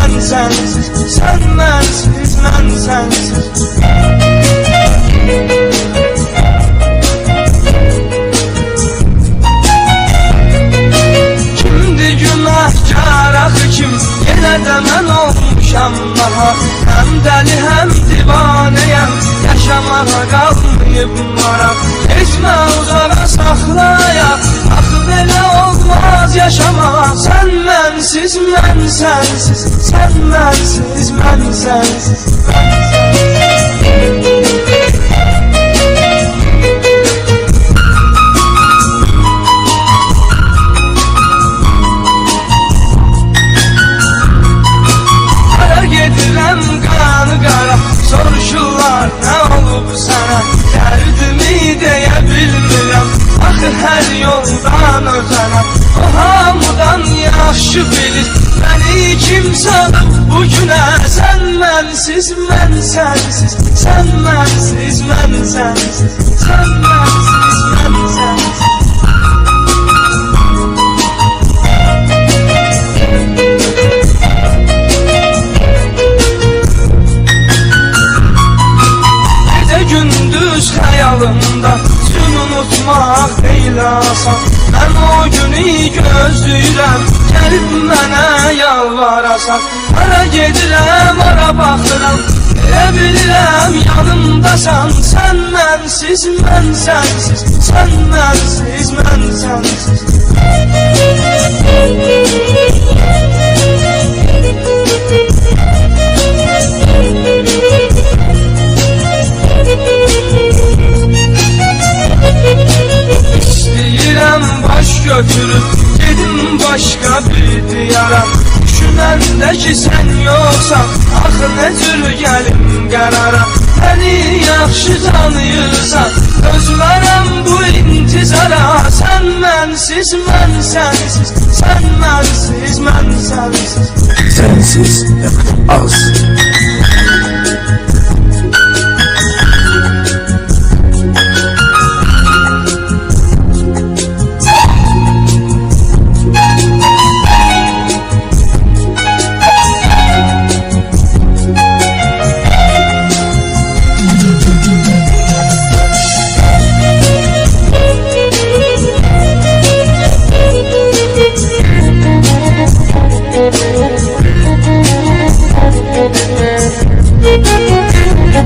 mən sənsiz, sən mənsiz, mən sənsiz. Kimdir günahkar axı kim, yenə də mən olmuşam nahaq. Həm dəli həm divanəyəm, yaşamağa qalmayıb maraq. Keçmə uzağa saxlayaq, axı belə olmaz yaşamaq. Sən mənsiz, mən sənsiz, sən mənsiz, mən sənsiz. Hara gedirəm qanı qara, soruşurlar nə olub sana. Dərdimi deyə bilmirəm, axı hər yoldan özənəm. O hamıdan yaxşı bilir, məni kim salıb bu günə. Sən mənsiz, mən sənsiz, sən mənsiz, mən sənsiz, sən mənsiz, mən sənsiz. Gündüz xəyalımda gün unutmaq deyil asan. Mən o günü gözləyirəm, gəlib mənə yalvarasan. Hara gedirəm, hara baxıram, elə bilirəm yanımdasan. Sən mənsiz, mən sənsiz, sən mənsiz, mən sənsiz. Götürüp gedim başka bir diyara. Düşünəndə ki sən yoxsan, axı nə cür gəlim qərara. Məni yaxşı tanıyırsan, özlərəm bu intizara. Sən mənsiz, mən sənsiz, sən mənsiz, mən sənsiz. Sensiz az.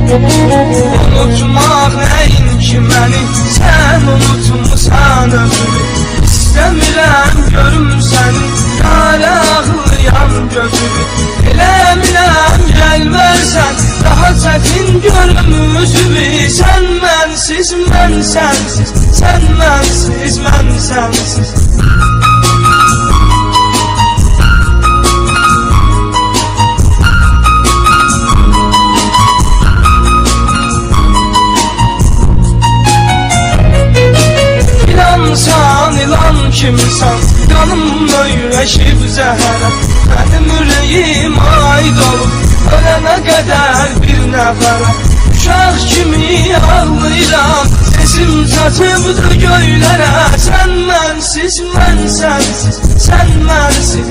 Unutmaq nəyin ki məni, sən unutmusan ömrümü. İstəmirəm görüm səni, qara ağlayan gözümü. Eləmirəm gəlmərsən, daha çətin görüm üzümü. Sən mənsiz, mən sənsiz, sən mənsiz, mən sənsiz. İnsan ilan kimsən, qanımla ürəşib zəhərə. Mənim ürəyim aid olub, ölənə qədər bir nəfərə. Uşaq kimi ağlayıram, sesim çatıbdır göylərə. Sən mənsiz, mən sənsiz, sən mənsiz,